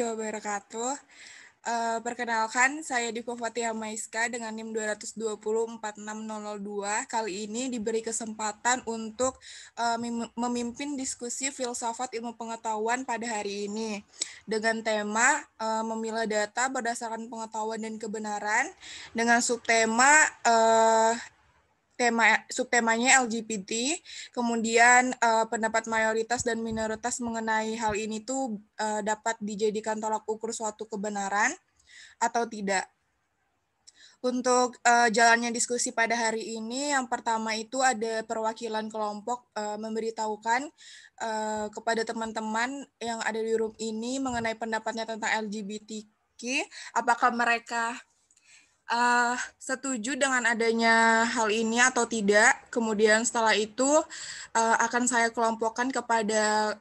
Wabarakatuh. Perkenalkan, saya Diva Fatia Maiska dengan NIM 2204602. Kali ini diberi kesempatan untuk memimpin diskusi filsafat ilmu pengetahuan pada hari ini dengan tema memilah data berdasarkan pengetahuan dan kebenaran dengan subtema subtemanya LGBT, kemudian pendapat mayoritas dan minoritas mengenai hal ini tuh dapat dijadikan tolak ukur suatu kebenaran atau tidak. Untuk jalannya diskusi pada hari ini, yang pertama itu ada perwakilan kelompok memberitahukan kepada teman-teman yang ada di room ini mengenai pendapatnya tentang LGBTQ, apakah mereka setuju dengan adanya hal ini atau tidak. Kemudian setelah itu akan saya kelompokkan kepada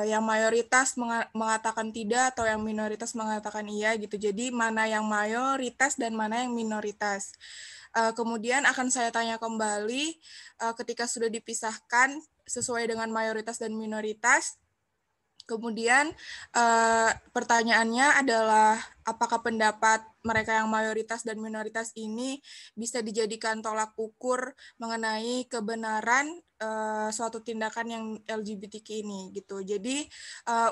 yang mayoritas mengatakan tidak atau yang minoritas mengatakan iya gitu. Jadi mana yang mayoritas dan mana yang minoritas. Kemudian akan saya tanya kembali ketika sudah dipisahkan sesuai dengan mayoritas dan minoritas. Kemudian pertanyaannya adalah apakah pendapat mereka yang mayoritas dan minoritas ini bisa dijadikan tolak ukur mengenai kebenaran suatu tindakan yang LGBTQ ini gitu. Jadi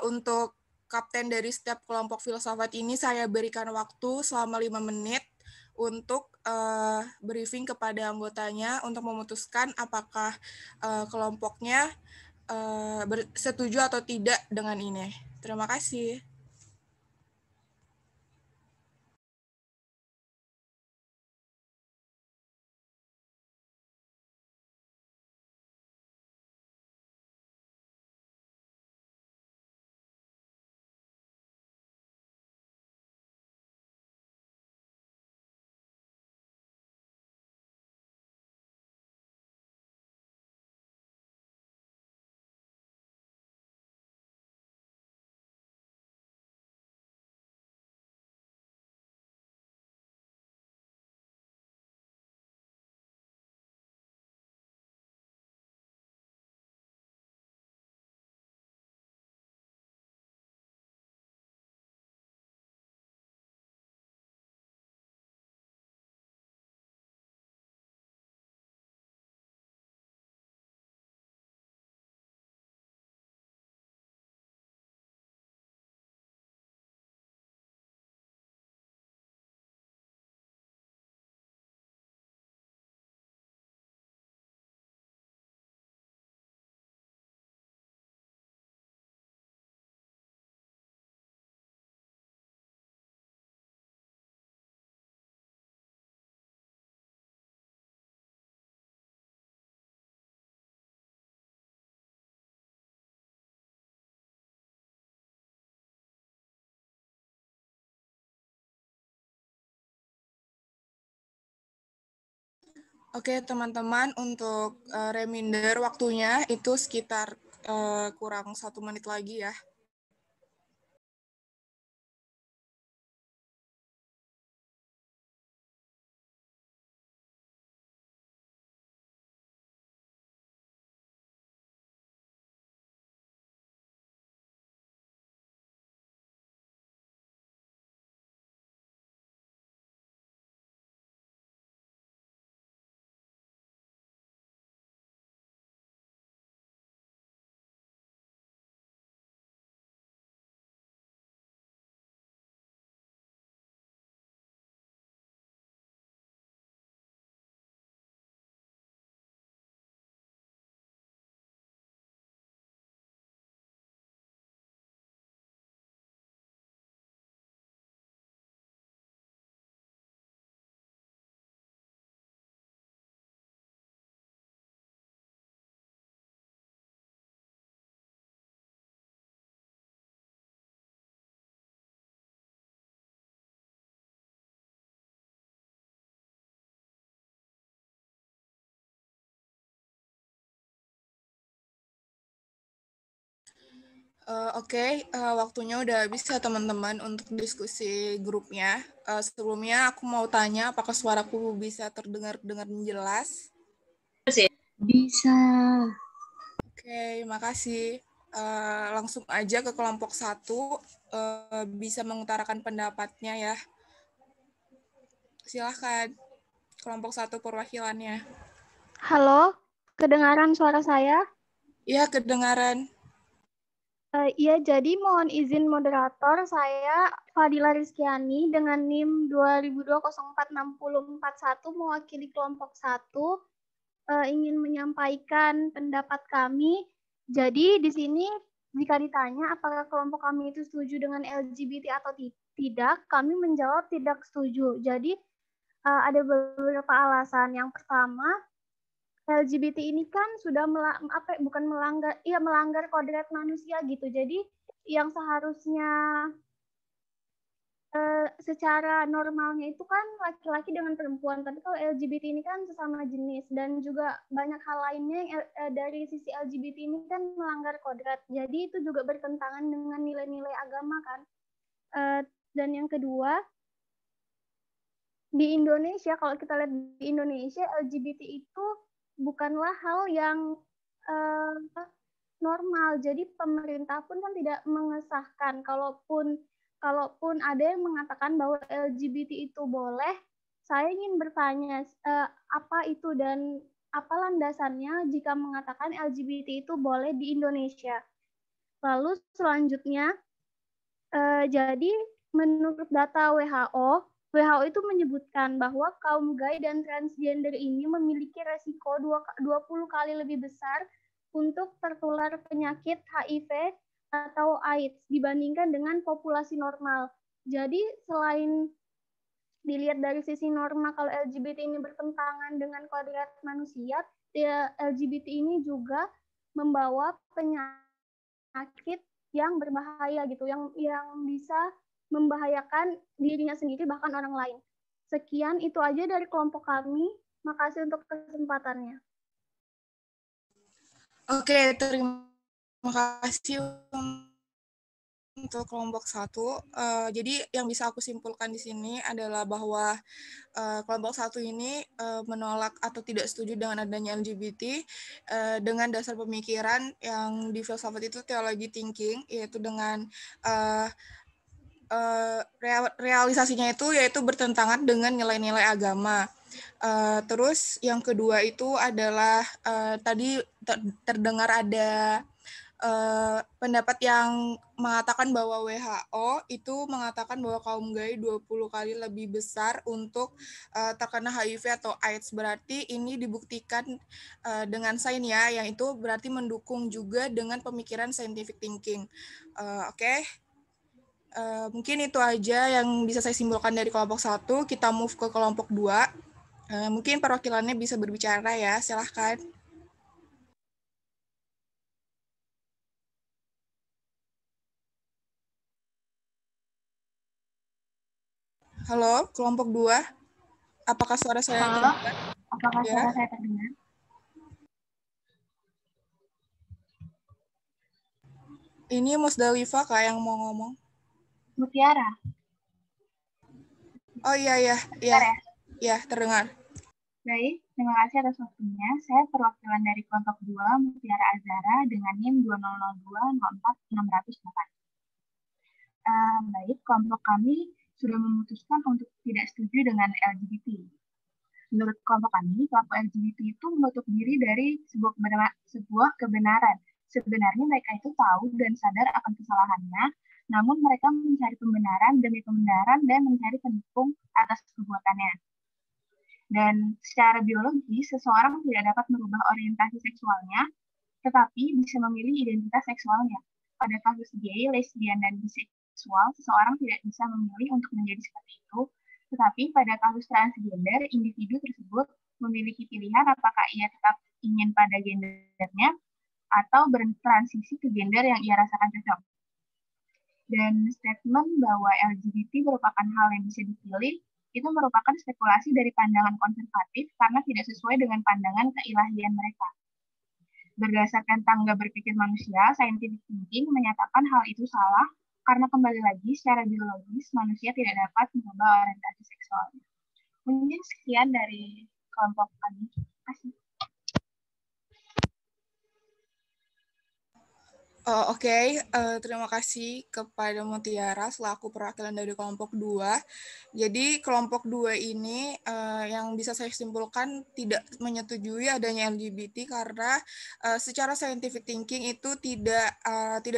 untuk kapten dari setiap kelompok filsafat ini saya berikan waktu selama 5 menit untuk briefing kepada anggotanya untuk memutuskan apakah kelompoknya setuju atau tidak dengan ini. Terima kasih. Oke, teman-teman, untuk reminder waktunya itu sekitar kurang 1 menit lagi ya. Oke, waktunya udah habis ya teman-teman untuk diskusi grupnya. Sebelumnya aku mau tanya apakah suaraku bisa terdengar dengan jelas? Bisa. Oke, makasih. Langsung aja ke kelompok 1. bisa mengutarakan pendapatnya ya. Silahkan, kelompok 1 perwakilannya. Halo, kedengaran suara saya? Iya, kedengaran. Iya, jadi mohon izin moderator, saya Fadila Rizkyani dengan NIM 2002046041 mewakili kelompok 1 ingin menyampaikan pendapat kami. Jadi di sini jika ditanya apakah kelompok kami itu setuju dengan LGBT atau tidak, kami menjawab tidak setuju. Jadi ada beberapa alasan. Yang pertama, LGBT ini kan sudah melanggar kodrat manusia gitu. Jadi yang seharusnya secara normalnya itu kan laki-laki dengan perempuan, tapi kalau LGBT ini kan sesama jenis, dan juga banyak hal lainnya yang dari sisi LGBT ini kan melanggar kodrat. Jadi itu juga bertentangan dengan nilai-nilai agama kan. Dan yang kedua, di Indonesia, kalau kita lihat di Indonesia, LGBT itu bukanlah hal yang normal. Jadi pemerintah pun kan tidak mengesahkan. Kalaupun ada yang mengatakan bahwa LGBT itu boleh, saya ingin bertanya apa itu dan apa landasannya jika mengatakan LGBT itu boleh di Indonesia. Lalu selanjutnya, jadi menurut data WHO itu menyebutkan bahwa kaum gay dan transgender ini memiliki resiko 20 kali lebih besar untuk tertular penyakit HIV atau AIDS dibandingkan dengan populasi normal. Jadi selain dilihat dari sisi norma kalau LGBT ini bertentangan dengan kodrat manusia, LGBT ini juga membawa penyakit yang berbahaya gitu, yang bisa membahayakan dirinya sendiri bahkan orang lain. Sekian, itu aja dari kelompok kami. Makasih untuk kesempatannya. Oke, terima kasih untuk kelompok 1. Jadi yang bisa aku simpulkan di sini adalah bahwa kelompok 1 ini menolak atau tidak setuju dengan adanya LGBT dengan dasar pemikiran yang di filsafat itu teologi thinking, yaitu dengan realisasinya itu yaitu bertentangan dengan nilai-nilai agama. Terus yang kedua itu adalah tadi terdengar ada pendapat yang mengatakan bahwa WHO itu mengatakan bahwa kaum gay 20 kali lebih besar untuk terkena HIV atau AIDS. Berarti ini dibuktikan dengan sains ya, yang itu berarti mendukung juga dengan pemikiran scientific thinking. Oke. Mungkin itu aja yang bisa saya simpulkan dari kelompok 1. Kita move ke kelompok 2. Mungkin perwakilannya bisa berbicara ya, silahkan. Halo, kelompok 2. Apakah suara saya terdengar? Apakah suara saya terdengar? Ini Musdalifah Kak yang mau ngomong. Mutiara. Oh iya, ya, terdengar. Baik, terima kasih atas waktunya. Saya perwakilan dari kelompok 2, Mutiara Azara, dengan NIM 2002046608. Baik, kelompok kami sudah memutuskan untuk tidak setuju dengan LGBT. Menurut kelompok kami, kelompok LGBT itu menutup diri dari sebuah kebenaran. Sebenarnya mereka itu tahu dan sadar akan kesalahannya, namun mereka mencari pembenaran demi pembenaran dan mencari pendukung atas perbuatannya. Dan secara biologis, seseorang tidak dapat merubah orientasi seksualnya, tetapi bisa memilih identitas seksualnya. Pada kasus gay, lesbian, dan biseksual, seseorang tidak bisa memilih untuk menjadi seperti itu, tetapi pada kasus transgender, individu tersebut memiliki pilihan apakah ia tetap ingin pada gendernya atau bertransisi ke gender yang ia rasakan cocok. Dan statement bahwa LGBT merupakan hal yang bisa dipilih itu merupakan spekulasi dari pandangan konservatif karena tidak sesuai dengan pandangan keilahian mereka. Berdasarkan tangga berpikir manusia, scientific thinking menyatakan hal itu salah karena kembali lagi secara biologis manusia tidak dapat mengubah orientasi seksualnya. Mungkin sekian dari kelompok kami. Terima kasih. Oke. Terima kasih kepada Mutiara selaku perwakilan dari kelompok 2. Jadi kelompok 2 ini yang bisa saya simpulkan tidak menyetujui adanya LGBT karena secara scientific thinking itu tidak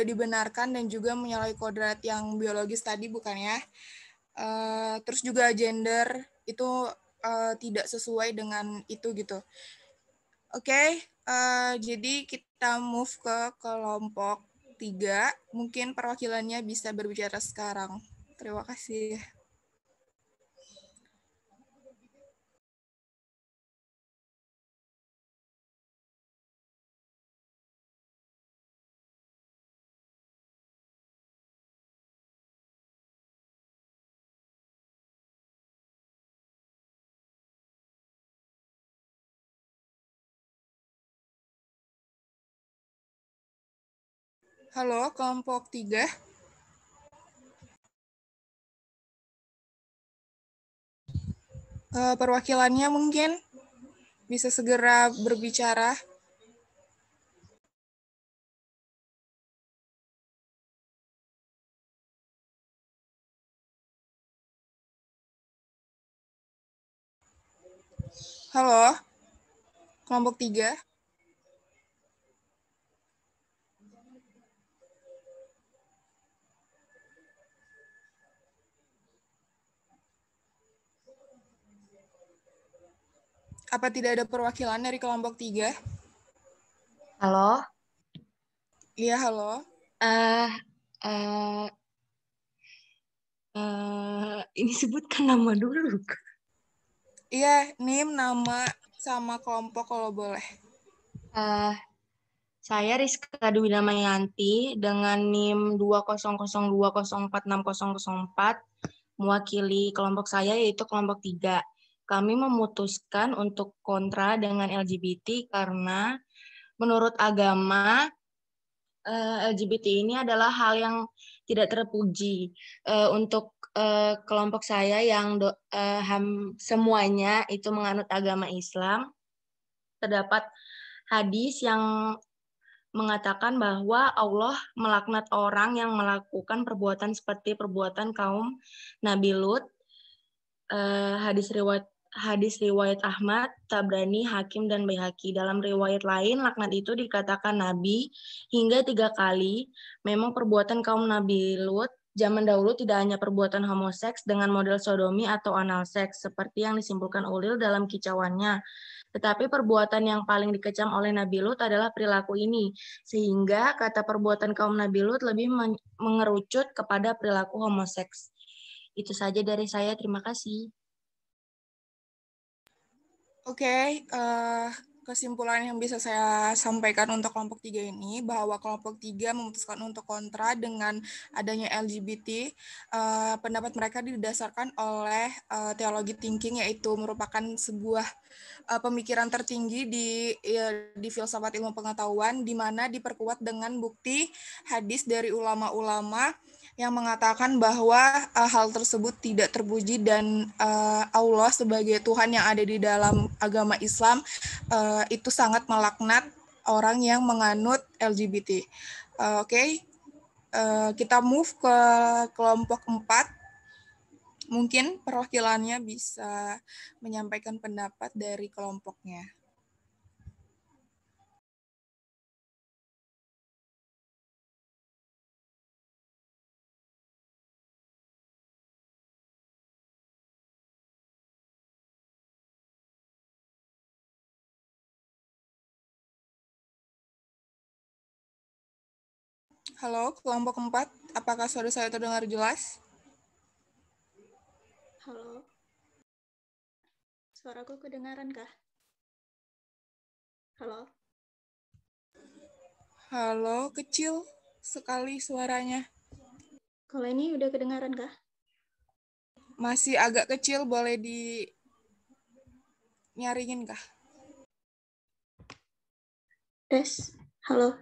dibenarkan dan juga menyalahi kodrat yang biologis tadi, bukan ya? Terus juga gender itu tidak sesuai dengan itu gitu. Oke, jadi kita move ke kelompok 3. Mungkin perwakilannya bisa berbicara sekarang. Terima kasih. Halo, kelompok 3. Perwakilannya mungkin bisa segera berbicara. Halo, kelompok 3. Apa tidak ada perwakilan dari kelompok 3? Halo? Iya, halo. Ini sebutkan nama dulu. Iya, NIM, nama, sama kelompok kalau boleh. Saya Rizka Dwi Damayanti dengan NIM 20020460004 mewakili kelompok saya yaitu kelompok 3. Kami memutuskan untuk kontra dengan LGBT karena menurut agama LGBT ini adalah hal yang tidak terpuji. Untuk kelompok saya yang semuanya itu menganut agama Islam, terdapat hadis yang mengatakan bahwa Allah melaknat orang yang melakukan perbuatan seperti perbuatan kaum Nabi Lut. Hadis riwayat Ahmad, Tabrani, Hakim, dan Baihaqi. Dalam riwayat lain, laknat itu dikatakan Nabi hingga 3 kali. Memang perbuatan kaum Nabi Lut zaman dahulu tidak hanya perbuatan homoseks dengan model sodomi atau anal seks, seperti yang disimpulkan Ulil dalam kicauannya. Tetapi perbuatan yang paling dikecam oleh Nabi Lut adalah perilaku ini, sehingga kata perbuatan kaum Nabi Lut lebih mengerucut kepada perilaku homoseks. Itu saja dari saya, terima kasih. Oke, kesimpulan yang bisa saya sampaikan untuk kelompok 3 ini, bahwa kelompok 3 memutuskan untuk kontra dengan adanya LGBT. Pendapat mereka didasarkan oleh teologi thinking, yaitu merupakan sebuah pemikiran tertinggi di filsafat ilmu pengetahuan, di mana diperkuat dengan bukti hadis dari ulama-ulama yang mengatakan bahwa hal tersebut tidak terpuji dan Allah sebagai Tuhan yang ada di dalam agama Islam itu sangat melaknat orang yang menganut LGBT. Oke. Kita move ke kelompok 4. Mungkin perwakilannya bisa menyampaikan pendapat dari kelompoknya. Halo, kelompok 4. Apakah suara saya terdengar jelas? Halo. Suaraku kedengaran kah? Halo. Halo, kecil sekali suaranya. Kalau ini udah kedengaran kah? Masih agak kecil, boleh nyaringin kah? Tes. Halo.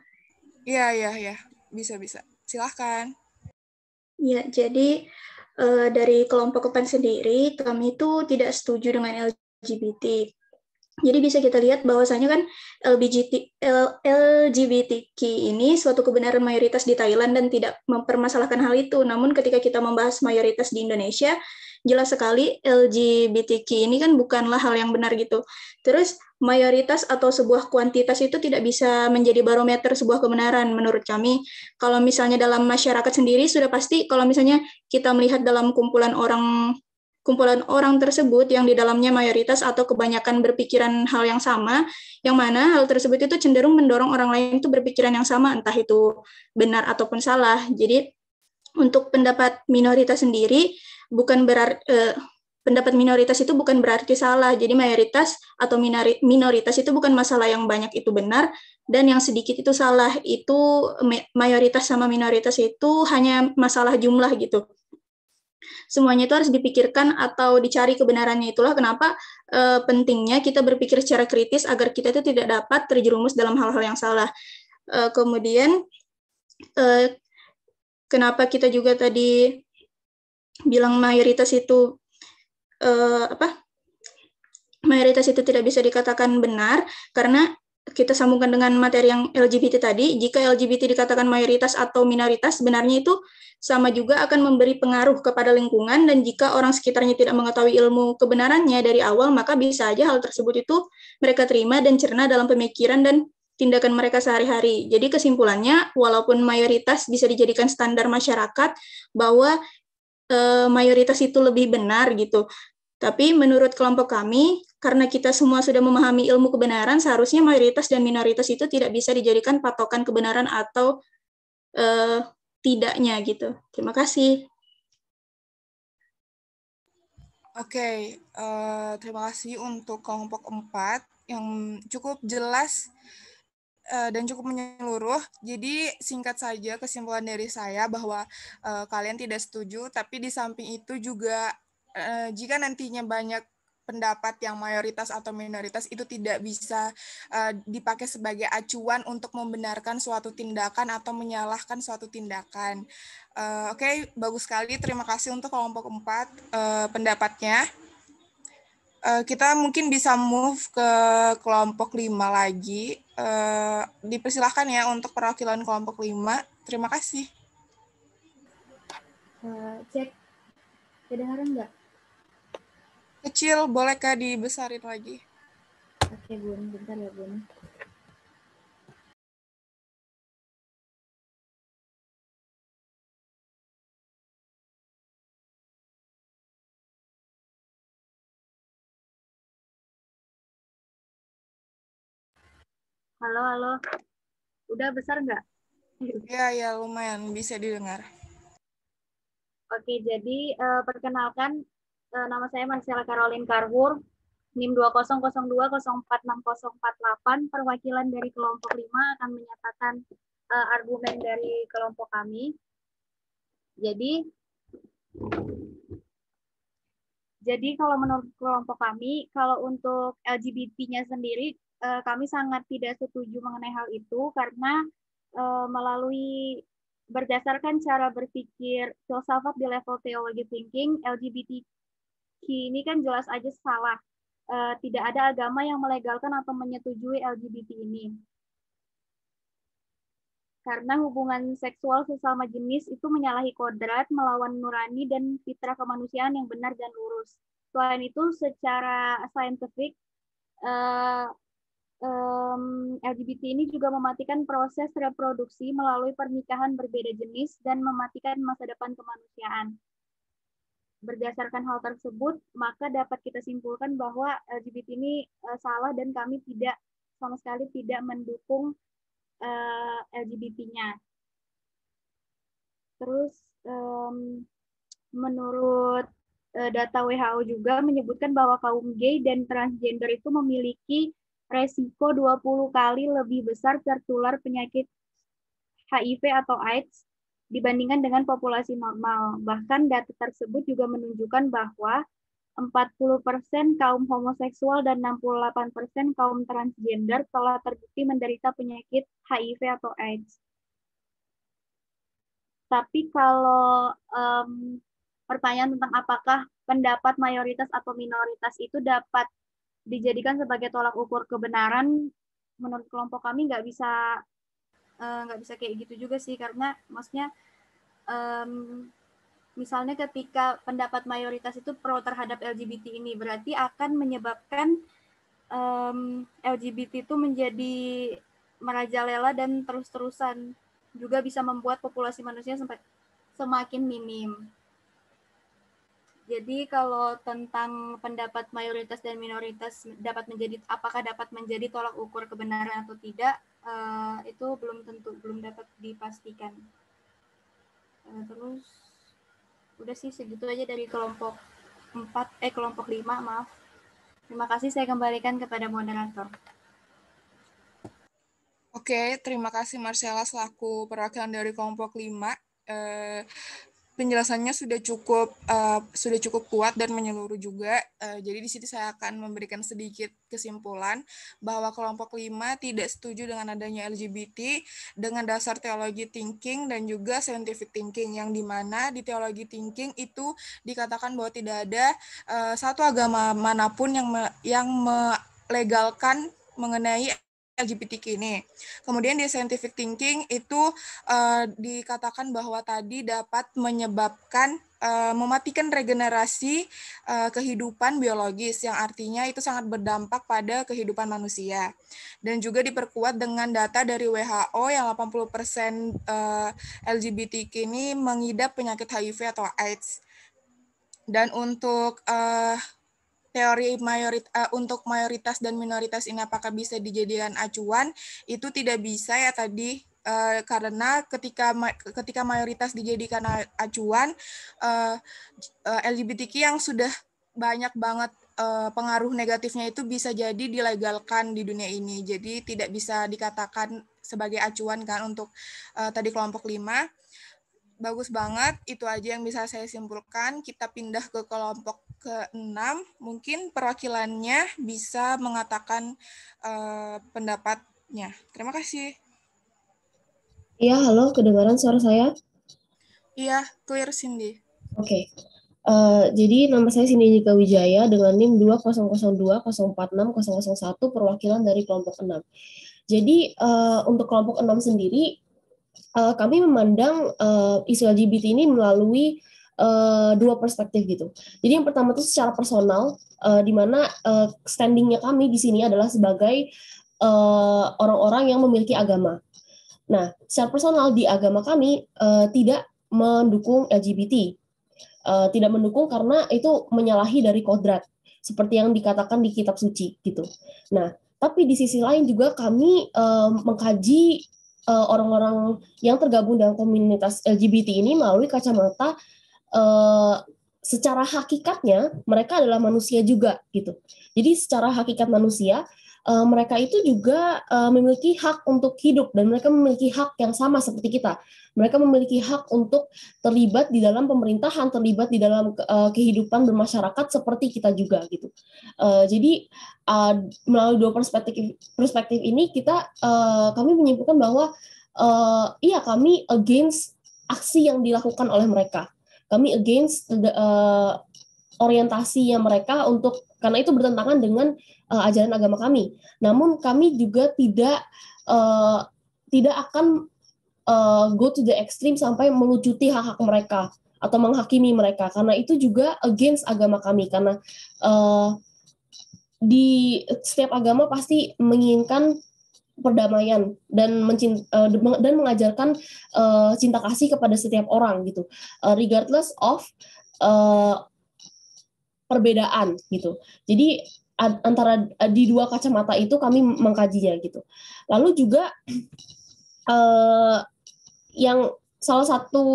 Iya. Bisa. Silahkan. Ya, jadi dari kelompok KEPEN sendiri, kami itu tidak setuju dengan LGBT. Jadi bisa kita lihat bahwasanya kan LGBTQ ini suatu kebenaran mayoritas di Thailand dan tidak mempermasalahkan hal itu. Namun ketika kita membahas mayoritas di Indonesia, jelas sekali LGBTQ ini kan bukanlah hal yang benar gitu. Terus mayoritas atau sebuah kuantitas itu tidak bisa menjadi barometer sebuah kebenaran menurut kami. Kalau misalnya dalam masyarakat sendiri sudah pasti kalau misalnya kita melihat dalam kumpulan orang tersebut yang di dalamnya mayoritas atau kebanyakan berpikiran hal yang sama, yang mana hal tersebut itu cenderung mendorong orang lain itu berpikiran yang sama, entah itu benar ataupun salah. Jadi untuk pendapat minoritas sendiri bukan pendapat minoritas itu bukan berarti salah. Jadi mayoritas atau minoritas itu bukan masalah yang banyak itu benar dan yang sedikit itu salah. Itu mayoritas sama minoritas itu hanya masalah jumlah gitu. Semuanya itu harus dipikirkan atau dicari kebenarannya. Itulah kenapa pentingnya kita berpikir secara kritis agar kita itu tidak dapat terjerumus dalam hal-hal yang salah. Kemudian kenapa kita juga tadi bilang mayoritas itu mayoritas itu tidak bisa dikatakan benar karena kita sambungkan dengan materi yang LGBT tadi, jika LGBT dikatakan mayoritas atau minoritas, sebenarnya itu sama juga akan memberi pengaruh kepada lingkungan, dan jika orang sekitarnya tidak mengetahui ilmu kebenarannya dari awal, maka bisa saja hal tersebut itu mereka terima dan cerna dalam pemikiran dan tindakan mereka sehari-hari. Jadi kesimpulannya, walaupun mayoritas bisa dijadikan standar masyarakat, bahwa mayoritas itu lebih benar gitu. Tapi menurut kelompok kami, karena kita semua sudah memahami ilmu kebenaran, seharusnya mayoritas dan minoritas itu tidak bisa dijadikan patokan kebenaran atau tidaknya gitu. Terima kasih. Oke, terima kasih untuk kelompok 4 yang cukup jelas dan cukup menyeluruh. Jadi singkat saja kesimpulan dari saya bahwa kalian tidak setuju, tapi di samping itu juga jika nantinya banyak pendapat yang mayoritas atau minoritas itu tidak bisa dipakai sebagai acuan untuk membenarkan suatu tindakan atau menyalahkan suatu tindakan. Oke, bagus sekali. Terima kasih untuk kelompok 4 pendapatnya. Kita mungkin bisa move ke kelompok 5 lagi. Dipersilahkan ya untuk perwakilan kelompok 5. Terima kasih. Cek, kedengaran nggak? Kecil, bolehkah dibesarin lagi? Oke, Bun. Bentar ya, Bun. Halo, halo. Udah besar nggak? Ya, lumayan bisa didengar. Oke, jadi perkenalkan, nama saya Marcella Caroline Karhur, NIM 2002046048, perwakilan dari kelompok 5 akan menyatakan argumen dari kelompok kami. Jadi kalau menurut kelompok kami, kalau untuk LGBT-nya sendiri, kami sangat tidak setuju mengenai hal itu karena melalui berdasarkan cara berpikir filsafat di level teologi thinking, LGBTQ ini kan jelas aja salah. Tidak ada agama yang melegalkan atau menyetujui LGBT ini. Karena hubungan seksual sesama jenis itu menyalahi kodrat, melawan nurani dan fitrah kemanusiaan yang benar dan lurus. Selain itu, secara saintifik, LGBT ini juga mematikan proses reproduksi melalui pernikahan berbeda jenis dan mematikan masa depan kemanusiaan. Berdasarkan hal tersebut, maka dapat kita simpulkan bahwa LGBT ini salah dan kami tidak sama sekali tidak mendukung LGBT-nya. Terus menurut data WHO juga menyebutkan bahwa kaum gay dan transgender itu memiliki resiko 20 kali lebih besar tertular penyakit HIV atau AIDS dibandingkan dengan populasi normal. Bahkan data tersebut juga menunjukkan bahwa 40% kaum homoseksual dan 68% kaum transgender telah terbukti menderita penyakit HIV atau AIDS. Tapi kalau pertanyaan tentang apakah pendapat mayoritas atau minoritas itu dapat dijadikan sebagai tolak ukur kebenaran, menurut kelompok kami nggak bisa kayak gitu juga sih, karena maksudnya misalnya ketika pendapat mayoritas itu pro terhadap LGBT ini, berarti akan menyebabkan LGBT itu menjadi merajalela dan terus-terusan, juga bisa membuat populasi manusia semakin minim. Jadi kalau tentang pendapat mayoritas dan minoritas apakah dapat menjadi tolak ukur kebenaran atau tidak, itu belum dapat dipastikan. Terus udah sih segitu aja dari kelompok 5, maaf. Terima kasih, saya kembalikan kepada moderator. Oke, terima kasih Marcella selaku perwakilan dari kelompok 5. Penjelasannya sudah cukup kuat dan menyeluruh juga. Jadi di sini saya akan memberikan sedikit kesimpulan bahwa kelompok 5 tidak setuju dengan adanya LGBT dengan dasar teologi thinking dan juga scientific thinking, yang dimana di teologi thinking itu dikatakan bahwa tidak ada satu agama manapun yang melegalkan mengenai LGBTQ ini. Kemudian di scientific thinking itu dikatakan bahwa tadi dapat menyebabkan mematikan regenerasi kehidupan biologis, yang artinya itu sangat berdampak pada kehidupan manusia. Dan juga diperkuat dengan data dari WHO yang 80% LGBTQ ini mengidap penyakit HIV atau AIDS. Dan untuk teori untuk mayoritas dan minoritas ini apakah bisa dijadikan acuan, itu tidak bisa ya tadi, karena ketika mayoritas dijadikan acuan, LGBTQ yang sudah banyak banget pengaruh negatifnya itu bisa jadi dilegalkan di dunia ini. Jadi tidak bisa dikatakan sebagai acuan kan untuk tadi kelompok 5. Bagus banget, itu aja yang bisa saya simpulkan. Kita pindah ke kelompok ke-6, mungkin perwakilannya bisa mengatakan pendapatnya. Terima kasih. Iya, halo, kedengaran suara saya? Iya, clear Cindy. Oke. Jadi nama saya Cindy Nika Wijaya dengan NIM 2002046041, perwakilan dari kelompok 6. Jadi untuk kelompok 6 sendiri, kami memandang isu LGBT ini melalui dua perspektif gitu. Jadi yang pertama itu secara personal, di mana standingnya kami di sini adalah sebagai orang-orang yang memiliki agama. Nah, secara personal di agama kami tidak mendukung LGBT, tidak mendukung karena itu menyalahi dari kodrat, seperti yang dikatakan di kitab suci gitu. Nah, tapi di sisi lain juga kami mengkaji orang-orang yang tergabung dalam komunitas LGBT ini melalui kacamata secara hakikatnya mereka adalah manusia juga gitu. Jadi secara hakikat manusia mereka itu juga memiliki hak untuk hidup dan mereka memiliki hak yang sama seperti kita. Mereka memiliki hak untuk terlibat di dalam pemerintahan, terlibat di dalam kehidupan bermasyarakat seperti kita juga gitu. Jadi melalui dua perspektif ini kami menyimpulkan bahwa iya kami against aksi yang dilakukan oleh mereka. Kami against orientasinya mereka karena itu bertentangan dengan ajaran agama kami. Namun kami juga tidak akan go to the extreme sampai melucuti hak-hak mereka atau menghakimi mereka, karena itu juga against agama kami, karena di setiap agama pasti menginginkan perdamaian dan mengajarkan cinta kasih kepada setiap orang gitu, regardless of perbedaan gitu. Jadi antara di dua kacamata itu kami mengkajinya gitu. Lalu juga yang salah satu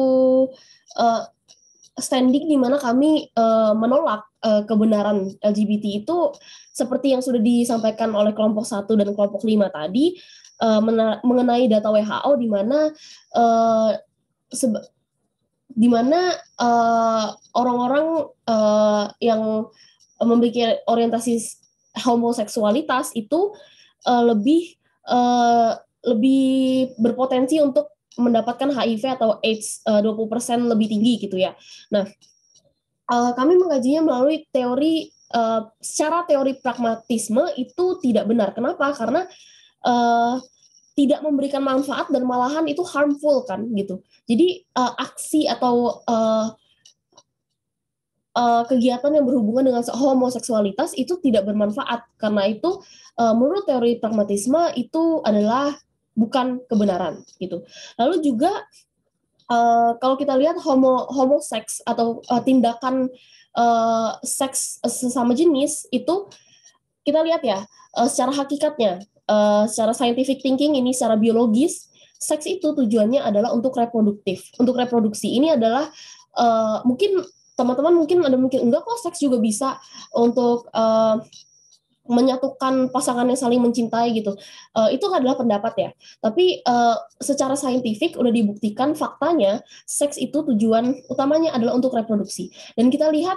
standing di mana kami menolak kebenaran LGBT itu seperti yang sudah disampaikan oleh kelompok 1 dan kelompok 5 tadi, mengenai data WHO di mana orang-orang yang memiliki orientasi homoseksualitas itu lebih berpotensi untuk mendapatkan HIV atau AIDS 20% lebih tinggi gitu ya. Nah, kami mengkajinya melalui teori secara teori pragmatisme itu tidak benar. Kenapa? Karena tidak memberikan manfaat dan malahan itu harmful kan gitu. Jadi aksi atau kegiatan yang berhubungan dengan homoseksualitas itu tidak bermanfaat. Karena itu menurut teori pragmatisme itu adalah bukan kebenaran gitu. Lalu juga kalau kita lihat homoseks atau tindakan seks sesama jenis itu kita lihat ya secara hakikatnya, secara scientific thinking ini secara biologis, seks itu tujuannya adalah untuk reproduktif, untuk reproduksi. Ini adalah mungkin teman-teman mungkin ada mungkin enggak kok, seks juga bisa untuk menyatukan pasangan yang saling mencintai gitu. Itu adalah pendapat ya. Tapi secara saintifik udah dibuktikan faktanya seks itu tujuan utamanya adalah untuk reproduksi. Dan kita lihat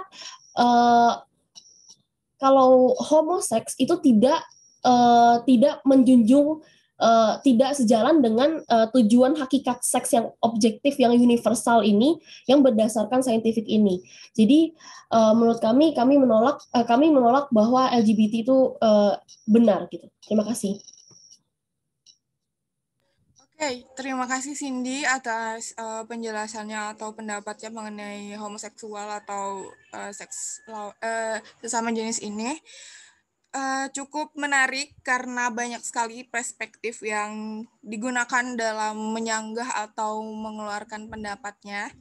kalau homoseks itu tidak menjunjung tidak sejalan dengan tujuan hakikat seks yang objektif, yang universal ini, yang berdasarkan saintifik ini. Jadi menurut kami menolak bahwa LGBT itu benar gitu. Terima kasih. Oke, terima kasih Cindy atas penjelasannya atau pendapatnya mengenai homoseksual atau sesama jenis ini. Cukup menarik karena banyak sekali perspektif yang digunakan dalam menyanggah atau mengeluarkan pendapatnya.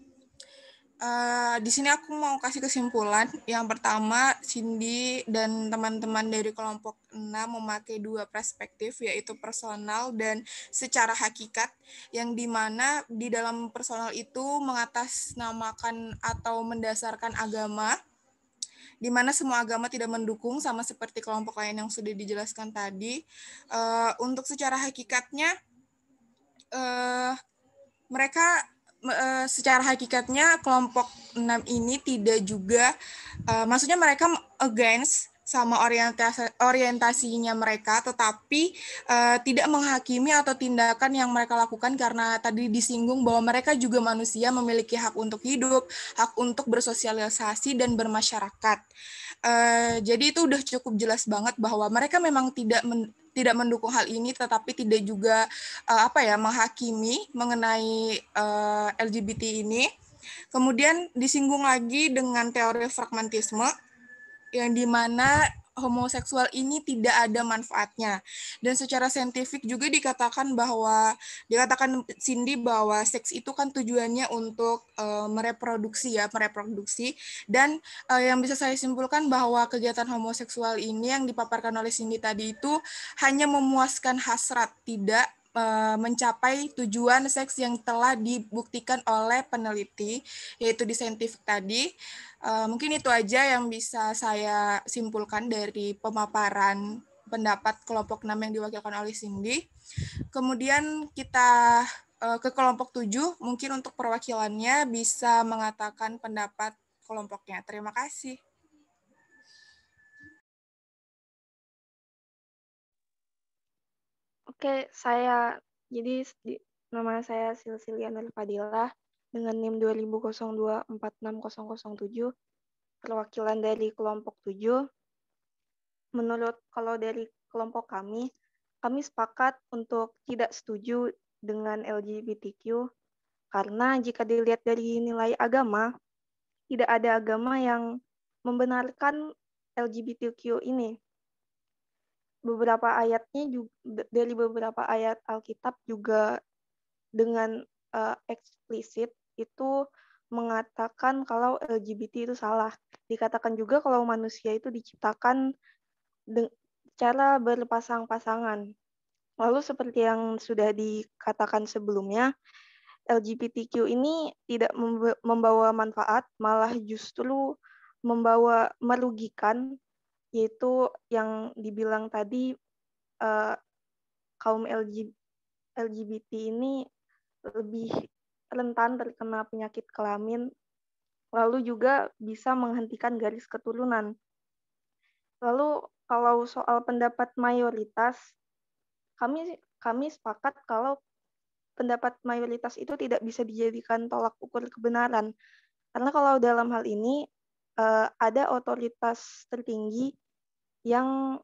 Di sini aku mau kasih kesimpulan. Yang pertama, Cindy dan teman-teman dari kelompok 6 memakai dua perspektif, yaitu personal dan secara hakikat, yang dimana di dalam personal itu mengatasnamakan atau mendasarkan agama, di mana semua agama tidak mendukung, sama seperti kelompok lain yang sudah dijelaskan tadi. Untuk secara hakikatnya, mereka secara hakikatnya kelompok 6 ini tidak juga, maksudnya mereka against sama orientasinya mereka, tetapi tidak menghakimi atau tindakan yang mereka lakukan karena tadi disinggung bahwa mereka juga manusia, memiliki hak untuk hidup, hak untuk bersosialisasi dan bermasyarakat. Jadi itu udah cukup jelas banget bahwa mereka memang tidak mendukung hal ini, tetapi tidak juga menghakimi mengenai LGBT ini. Kemudian disinggung lagi dengan teori pragmatisme, yang dimana homoseksual ini tidak ada manfaatnya. Dan secara saintifik juga dikatakan Cindy bahwa seks itu kan tujuannya untuk mereproduksi. Dan yang bisa saya simpulkan bahwa kegiatan homoseksual ini yang dipaparkan oleh Cindy tadi itu hanya memuaskan hasrat, tidak mencapai tujuan seks yang telah dibuktikan oleh peneliti, yaitu di saintifik tadi. Mungkin itu aja yang bisa saya simpulkan dari pemaparan pendapat kelompok 6 yang diwakilkan oleh Cindy. Kemudian kita ke kelompok 7, mungkin untuk perwakilannya bisa mengatakan pendapat kelompoknya. Terima kasih. Oke, nama saya Silsiliana Fadilah dengan NIM 2002460007, perwakilan dari kelompok 7. Kalau dari kelompok kami sepakat untuk tidak setuju dengan LGBTQ karena jika dilihat dari nilai agama, tidak ada agama yang membenarkan LGBTQ ini. Dari beberapa ayat Alkitab juga dengan eksplisit itu mengatakan kalau LGBT itu salah. Dikatakan juga kalau manusia itu diciptakan cara berpasang-pasangan. Lalu seperti yang sudah dikatakan sebelumnya, LGBTQ ini tidak membawa manfaat, malah justru merugikan, yaitu yang dibilang tadi kaum LGBT ini lebih rentan terkena penyakit kelamin, lalu juga bisa menghentikan garis keturunan. Lalu kalau soal pendapat mayoritas, kami sepakat kalau pendapat mayoritas itu tidak bisa dijadikan tolak ukur kebenaran. Karena kalau dalam hal ini, ada otoritas tertinggi yang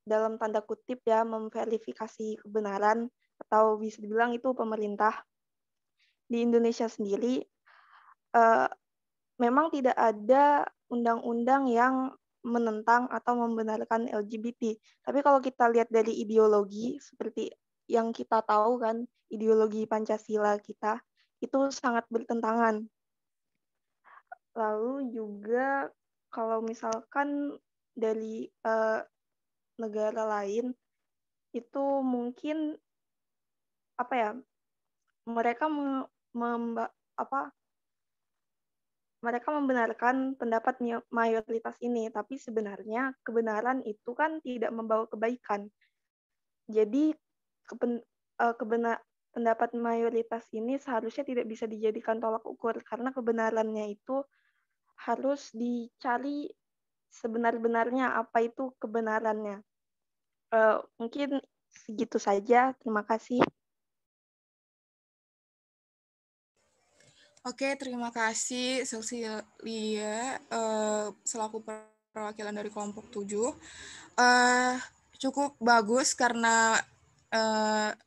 dalam tanda kutip ya memverifikasi kebenaran, atau bisa dibilang itu pemerintah. Di Indonesia sendiri memang tidak ada undang-undang yang menentang atau membenarkan LGBT. Tapi kalau kita lihat dari ideologi, seperti yang kita tahu kan, ideologi Pancasila kita, itu sangat bertentangan. Lalu juga kalau misalkan dari negara lain, itu mungkin apa ya, mereka mereka membenarkan pendapat mayoritas ini, tapi sebenarnya kebenaran itu kan tidak membawa kebaikan. Jadi pendapat mayoritas ini seharusnya tidak bisa dijadikan tolak ukur, karena kebenarannya itu harus dicari sebenar-benarnya apa itu kebenarannya. Mungkin segitu saja. Terima kasih. Oke, terima kasih Cecilia selaku perwakilan dari kelompok 7. Cukup bagus karena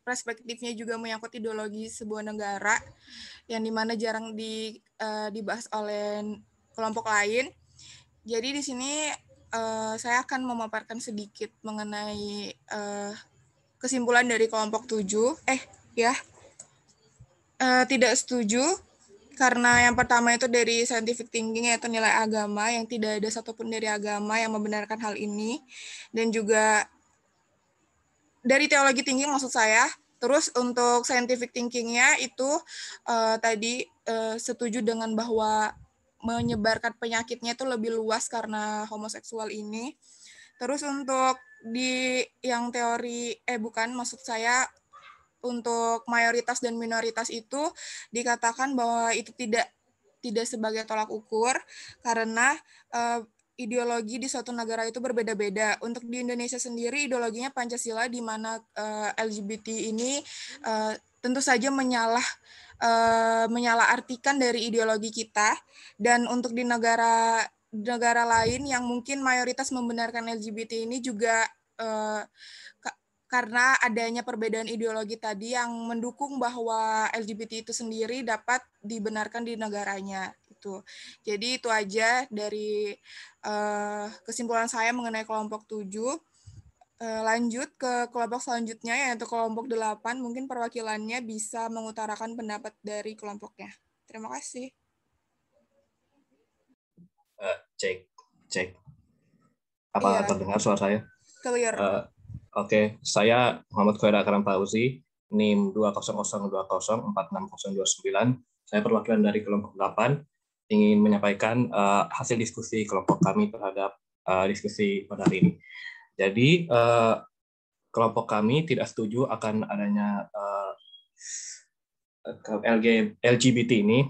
perspektifnya juga menyangkut ideologi sebuah negara yang dimana jarang dibahas oleh kelompok lain. Jadi di sini saya akan memaparkan sedikit mengenai kesimpulan dari kelompok 7. Tidak setuju. Karena yang pertama itu dari scientific thinking, yaitu nilai agama, yang tidak ada satupun dari agama yang membenarkan hal ini. Dan juga dari teologi thinking maksud saya. Terus untuk scientific thinking-nya itu tadi setuju dengan bahwa menyebarkan penyakitnya itu lebih luas karena homoseksual ini. Terus untuk di yang teori, maksud saya untuk mayoritas dan minoritas itu dikatakan bahwa itu tidak sebagai tolak ukur karena ideologi di suatu negara itu berbeda-beda. Untuk di Indonesia sendiri ideologinya Pancasila, di mana LGBT ini tentu saja menyalahartikan dari ideologi kita. Dan untuk di negara lain yang mungkin mayoritas membenarkan LGBT ini juga karena adanya perbedaan ideologi tadi yang mendukung bahwa LGBT itu sendiri dapat dibenarkan di negaranya. Jadi itu aja dari kesimpulan saya mengenai kelompok 7. Lanjut ke kelompok selanjutnya, yaitu kelompok 8. Mungkin perwakilannya bisa mengutarakan pendapat dari kelompoknya. Terima kasih. Cek. Apa terdengar suara saya? Clear. Oke, saya Muhammad Khair Akram Fauzi, NIM 20020466029. Saya perwakilan dari kelompok 8, ingin menyampaikan hasil diskusi kelompok kami terhadap diskusi pada hari ini. Jadi, kelompok kami tidak setuju akan adanya LGBT ini.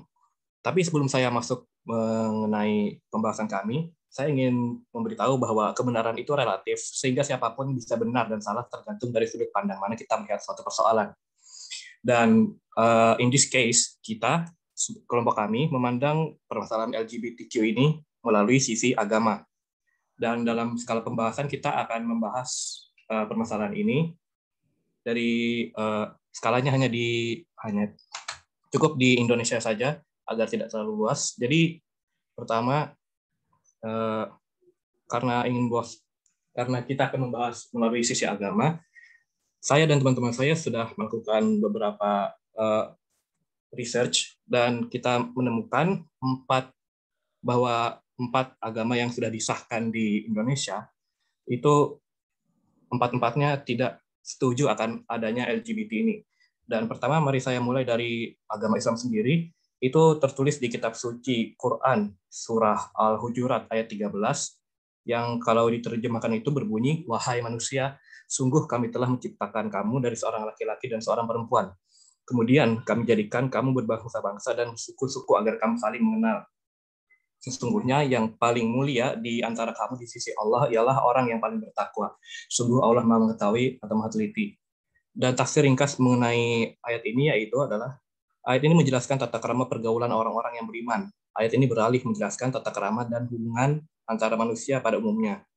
Tapi sebelum saya masuk mengenai pembahasan kami, saya ingin memberitahu bahwa kebenaran itu relatif, sehingga siapapun bisa benar dan salah tergantung dari sudut pandang mana kita melihat suatu persoalan. Dan in this case, kelompok kami memandang permasalahan LGBTQ ini melalui sisi agama. Dan dalam skala pembahasan kita akan membahas permasalahan ini dari skalanya hanya cukup di Indonesia saja agar tidak terlalu luas. Jadi pertama, karena kita akan membahas melalui sisi agama, saya dan teman-teman saya sudah melakukan beberapa research dan kita menemukan bahwa 4 agama yang sudah disahkan di Indonesia itu 4-4-nya tidak setuju akan adanya LGBT ini. Dan pertama, mari saya mulai dari agama Islam sendiri. Itu tertulis di kitab suci Quran, surah Al-Hujurat ayat 13, yang kalau diterjemahkan itu berbunyi, "Wahai manusia, sungguh kami telah menciptakan kamu dari seorang laki-laki dan seorang perempuan. Kemudian kami jadikan kamu berbangsa-bangsa dan suku-suku agar kamu saling mengenal. Sesungguhnya yang paling mulia di antara kamu di sisi Allah ialah orang yang paling bertakwa. Sungguh Allah Maha mengetahui atau Maha teliti." Dan tafsir ringkas mengenai ayat ini yaitu adalah ayat ini menjelaskan tata krama pergaulan orang-orang yang beriman ayat ini beralih menjelaskan tata krama dan hubungan antara manusia pada umumnya.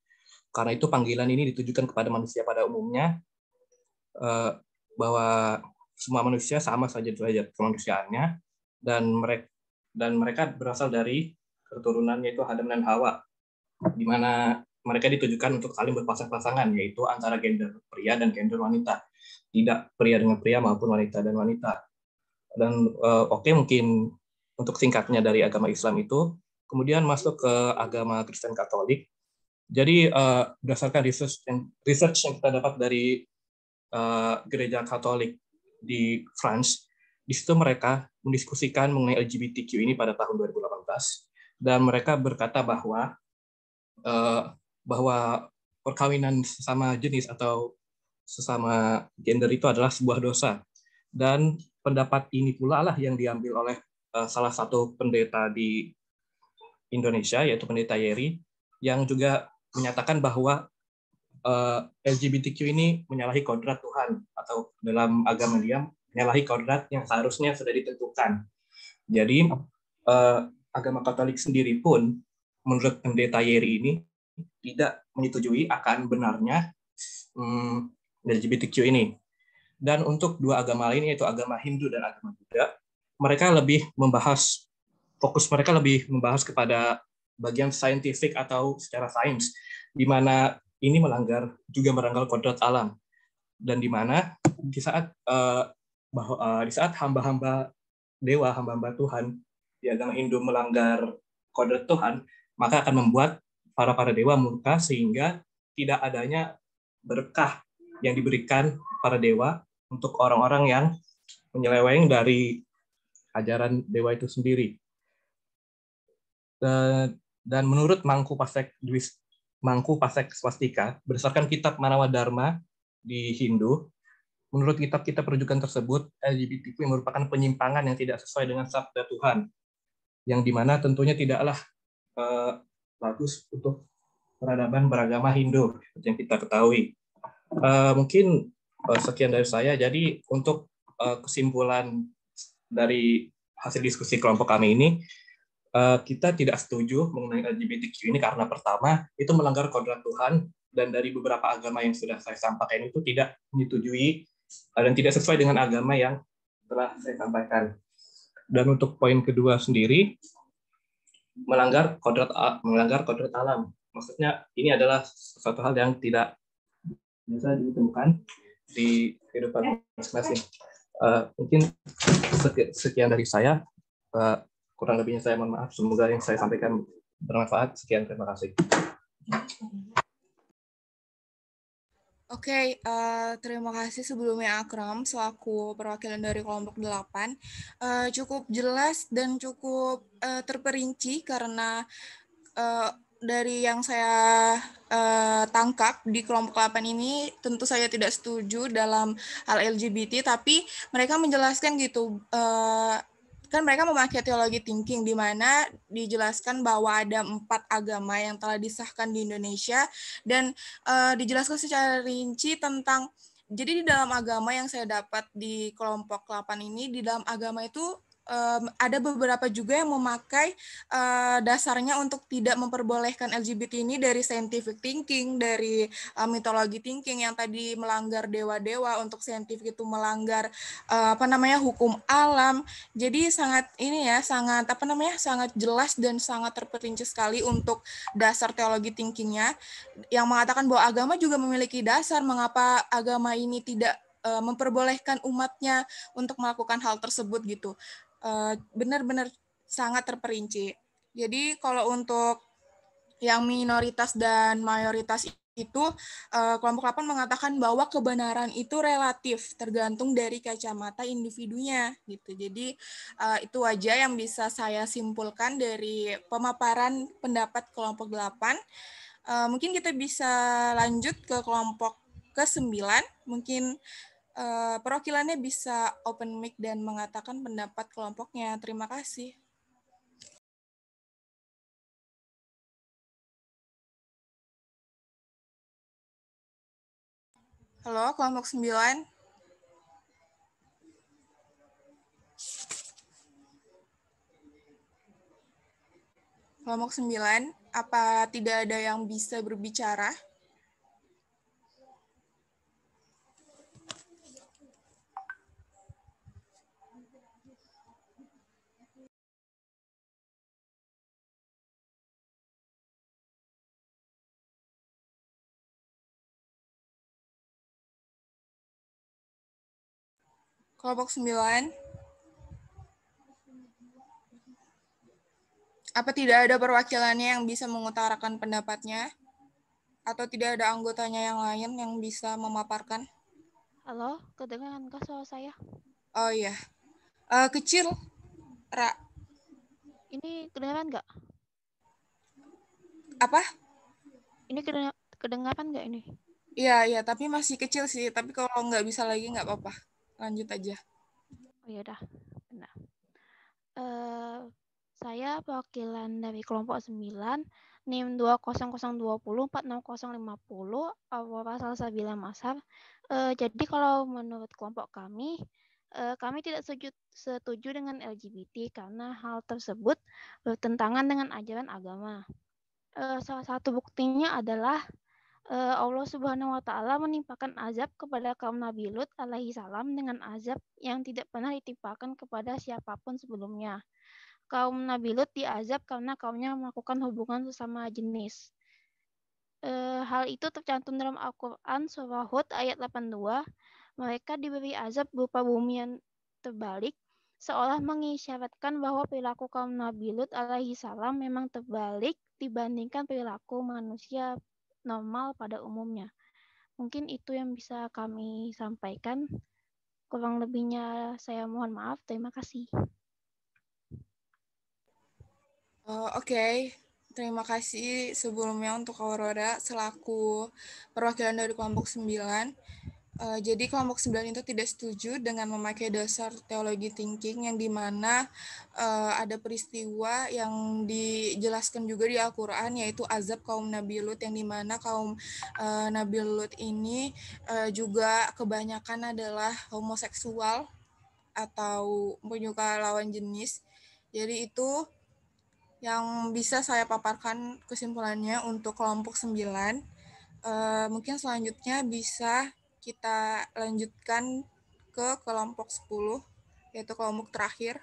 Karena itu panggilan ini ditujukan kepada manusia pada umumnya, bahwa semua manusia sama saja derajat kemanusiaannya, dan mereka berasal dari keturunan yaitu Adam dan Hawa, di mana mereka ditujukan untuk saling berpasang-pasangan, yaitu antara gender pria dan gender wanita, tidak pria dengan pria maupun wanita dan wanita. Dan mungkin untuk singkatnya dari agama Islam itu, kemudian masuk ke agama Kristen Katolik. Jadi berdasarkan research yang kita dapat dari gereja Katolik di France, di situ mereka mendiskusikan mengenai LGBTQ ini pada tahun 2018, dan mereka berkata bahwa perkawinan sesama jenis atau sesama gender itu adalah sebuah dosa. Dan pendapat ini pula lah yang diambil oleh salah satu pendeta di Indonesia, yaitu Pendeta Yeri, yang juga menyatakan bahwa LGBTQ ini menyalahi kodrat Tuhan, atau dalam agama dia menyalahi kodrat yang seharusnya sudah ditentukan. Jadi agama Katolik sendiri pun menurut Pendeta Yeri ini tidak menyetujui akan benarnya LGBTQ ini. Dan untuk dua agama lain, yaitu agama Hindu dan agama Buddha, fokus mereka lebih membahas kepada bagian saintifik atau secara sains, di mana ini juga melanggar kodrat alam, dan di mana di saat hamba-hamba dewa, hamba-hamba Tuhan di agama Hindu melanggar kodrat Tuhan, maka akan membuat para dewa murka, sehingga tidak adanya berkah yang diberikan para dewa untuk orang-orang yang menyeleweng dari ajaran dewa itu sendiri. Dan menurut Mangku Pasek Swastika, berdasarkan kitab Manawa Dharma di Hindu, menurut kitab-kitab rujukan tersebut, LGBTQ merupakan penyimpangan yang tidak sesuai dengan sabda Tuhan, yang dimana tentunya tidaklah bagus untuk peradaban beragama Hindu, seperti yang kita ketahui. Mungkin sekian dari saya. Jadi untuk kesimpulan dari hasil diskusi kelompok kami ini, kita tidak setuju mengenai LGBTQ ini karena pertama, itu melanggar kodrat Tuhan, dan dari beberapa agama yang sudah saya sampaikan itu tidak menyetujui dan tidak sesuai dengan agama yang telah saya sampaikan. Dan untuk poin kedua sendiri, melanggar kodrat alam. Maksudnya ini adalah suatu hal yang tidak biasa ditemukan di kehidupan masing-masing. Mungkin sekian dari saya. Kurang lebihnya saya mohon maaf. Semoga yang saya sampaikan bermanfaat. Sekian, terima kasih. Oke, terima kasih sebelumnya Akram selaku perwakilan dari kelompok 8. Cukup jelas dan cukup terperinci karena dari yang saya tangkap di kelompok 8 ini tentu saya tidak setuju dalam hal LGBT, tapi mereka menjelaskan gitu, kan mereka memakai teologi thinking di mana dijelaskan bahwa ada 4 agama yang telah disahkan di Indonesia, dan dijelaskan secara rinci tentang, jadi di dalam agama yang saya dapat di kelompok 8 ini, di dalam agama itu ada beberapa juga yang memakai dasarnya untuk tidak memperbolehkan LGBT ini dari scientific thinking, dari mitologi thinking yang tadi melanggar dewa-dewa, untuk scientific itu melanggar hukum alam. Jadi sangat sangat jelas dan sangat terperinci sekali untuk dasar teologi thinkingnya, yang mengatakan bahwa agama juga memiliki dasar mengapa agama ini tidak memperbolehkan umatnya untuk melakukan hal tersebut gitu. Benar-benar sangat terperinci. Jadi kalau untuk yang minoritas dan mayoritas itu, kelompok 8 mengatakan bahwa kebenaran itu relatif, tergantung dari kacamata individunya gitu. Jadi itu aja yang bisa saya simpulkan dari pemaparan pendapat kelompok 8. Mungkin kita bisa lanjut ke kelompok ke-9. Mungkin perwakilannya bisa open mic dan mengatakan pendapat kelompoknya. Terima kasih. Halo, kelompok 9. Kelompok 9, apa tidak ada yang bisa berbicara? Kelompok 9, apa tidak ada perwakilannya yang bisa mengutarakan pendapatnya? Atau tidak ada anggotanya yang lain yang bisa memaparkan? Halo, kedengaran suara saya? Oh iya. Kecil, Ra. Ini kedengaran nggak? Apa? Ini kedengaran nggak ini? Iya, tapi masih kecil sih. Tapi kalau nggak bisa lagi nggak apa-apa. Lanjut aja. Oh ya udah, benar. Saya perwakilan dari kelompok 9, NIM 20020460050, Aurora Salsabila Mashhar. Jadi kalau menurut kelompok kami tidak setuju dengan LGBT karena hal tersebut bertentangan dengan ajaran agama. Salah satu buktinya adalah Allah Subhanahu wa Ta'ala menimpakan azab kepada kaum Nabi Lut alaihi salam dengan azab yang tidak pernah ditimpakan kepada siapapun sebelumnya. Kaum Nabi Lut diazab karena kaumnya melakukan hubungan sesama jenis. Hal itu tercantum dalam Al-Quran Surah Hud ayat 82. Mereka diberi azab berupa bumi yang terbalik, seolah mengisyaratkan bahwa perilaku kaum Nabi Lut alaihi salam memang terbalik dibandingkan perilaku manusia normal pada umumnya. Mungkin itu yang bisa kami sampaikan. Kurang lebihnya saya mohon maaf. Terima kasih. Oke. Terima kasih sebelumnya untuk Aurora selaku perwakilan dari kelompok 9. Jadi kelompok 9 itu tidak setuju dengan memakai dasar teologi thinking yang dimana ada peristiwa yang dijelaskan juga di Al-Quran yaitu azab kaum Nabi Lut yang dimana kaum Nabi Lut ini juga kebanyakan adalah homoseksual atau penyuka lawan jenis. Jadi itu yang bisa saya paparkan kesimpulannya untuk kelompok 9. Mungkin selanjutnya bisa kita lanjutkan ke kelompok 10, yaitu kelompok terakhir.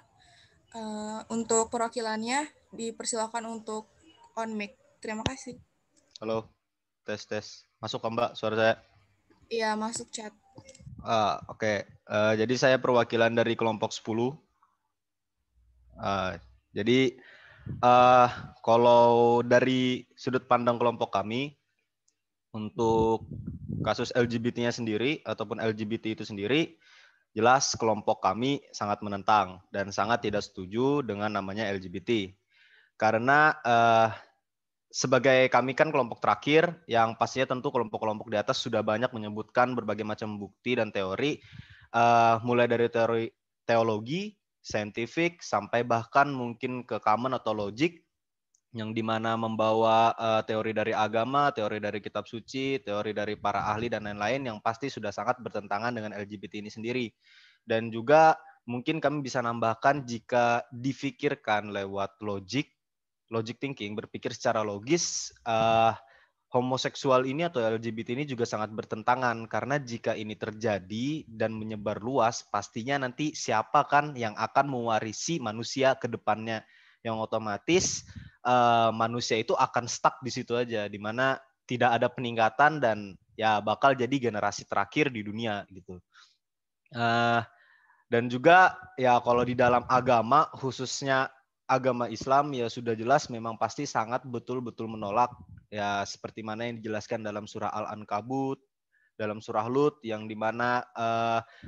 Untuk perwakilannya dipersilakan untuk on mic. Terima kasih. Halo, tes. Masuk kan Mbak suara saya? Iya, masuk chat. Oke. Jadi saya perwakilan dari kelompok 10. Jadi kalau dari sudut pandang kelompok kami, untuk kasus LGBT-nya sendiri ataupun LGBT itu sendiri, jelas kelompok kami sangat menentang dan sangat tidak setuju dengan namanya LGBT. Karena sebagai kami kan kelompok terakhir, yang pastinya tentu kelompok-kelompok di atas sudah banyak menyebutkan berbagai macam bukti dan teori, mulai dari teori teologi, saintifik, sampai bahkan mungkin ke common atau logik, yang dimana membawa teori dari agama, teori dari kitab suci, teori dari para ahli dan lain-lain yang pasti sudah sangat bertentangan dengan LGBT ini sendiri. Dan juga mungkin kami bisa nambahkan jika difikirkan lewat logic thinking, berpikir secara logis, homoseksual ini atau LGBT ini juga sangat bertentangan karena jika ini terjadi dan menyebar luas, pastinya nanti siapa kan yang akan mewarisi manusia ke depannya, yang otomatis manusia itu akan stuck di situ aja, di mana tidak ada peningkatan dan ya bakal jadi generasi terakhir di dunia gitu. Dan juga ya kalau di dalam agama, khususnya agama Islam, ya sudah jelas memang pasti sangat betul-betul menolak, ya seperti mana yang dijelaskan dalam surah Al-Ankabut, dalam surah Lut, yang dimana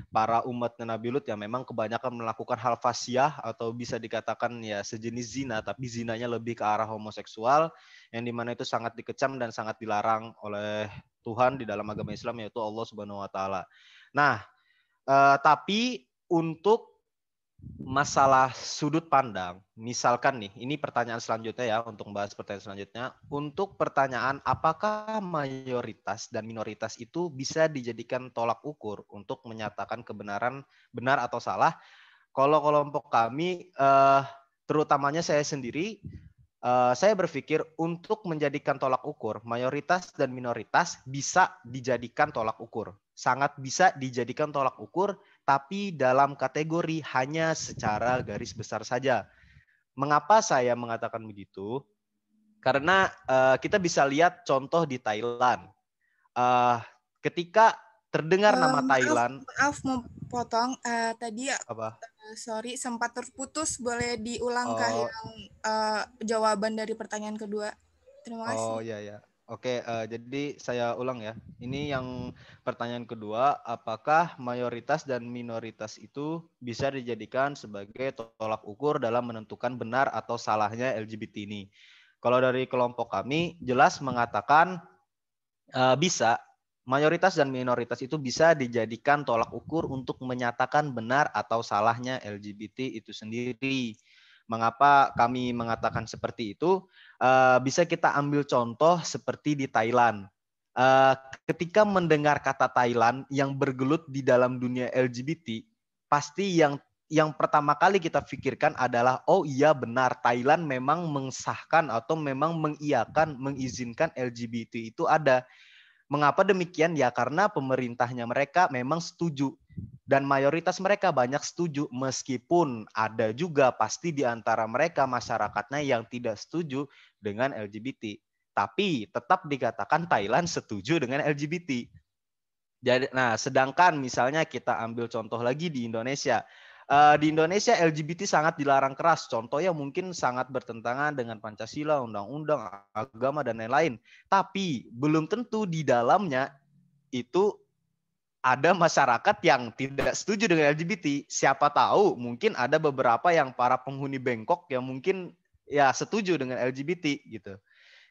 para umat Nabi Lut yang memang kebanyakan melakukan hal fasyah atau bisa dikatakan ya sejenis zina, tapi zinanya lebih ke arah homoseksual, yang dimana itu sangat dikecam dan sangat dilarang oleh Tuhan di dalam agama Islam, yaitu Allah Subhanahu Wa Taala. Nah, tapi untuk masalah sudut pandang, misalkan nih, ini pertanyaan selanjutnya ya, untuk membahas pertanyaan selanjutnya. Untuk pertanyaan apakah mayoritas dan minoritas itu bisa dijadikan tolak ukur untuk menyatakan kebenaran benar atau salah? Kalau kelompok kami, terutamanya saya sendiri, saya berpikir untuk menjadikan tolak ukur, mayoritas dan minoritas bisa dijadikan tolak ukur. Sangat bisa dijadikan tolak ukur, tapi dalam kategori hanya secara garis besar saja. Mengapa saya mengatakan begitu? Karena kita bisa lihat contoh di Thailand. Ketika terdengar nama Thailand. Maaf mau potong. Tadi apa? Sorry, sempat terputus. Boleh diulang yang jawaban dari pertanyaan kedua? Terima kasih. Oh iya ya. Oke, jadi saya ulang ya. Ini yang pertanyaan kedua, apakah mayoritas dan minoritas itu bisa dijadikan sebagai tolak ukur dalam menentukan benar atau salahnya LGBT ini? Kalau dari kelompok kami jelas mengatakan bisa. Mayoritas dan minoritas itu bisa dijadikan tolak ukur untuk menyatakan benar atau salahnya LGBT itu sendiri. Mengapa kami mengatakan seperti itu? Bisa kita ambil contoh seperti di Thailand. Ketika mendengar kata Thailand yang bergelut di dalam dunia LGBT, pasti yang pertama kali kita pikirkan adalah, oh iya benar, Thailand memang mengesahkan atau memang mengizinkan LGBT itu ada. Mengapa demikian? Ya karena pemerintahnya mereka memang setuju. Dan mayoritas mereka banyak setuju, meskipun ada juga pasti di antara mereka masyarakatnya yang tidak setuju dengan LGBT. Tapi tetap dikatakan Thailand setuju dengan LGBT. Jadi, nah, sedangkan misalnya kita ambil contoh lagi di Indonesia. Di Indonesia LGBT sangat dilarang keras. Contohnya mungkin sangat bertentangan dengan Pancasila, undang-undang, agama, dan lain-lain. Tapi belum tentu di dalamnya itu ada masyarakat yang tidak setuju dengan LGBT. Siapa tahu mungkin ada beberapa yang para penghuni Bangkok yang mungkin ya setuju dengan LGBT gitu.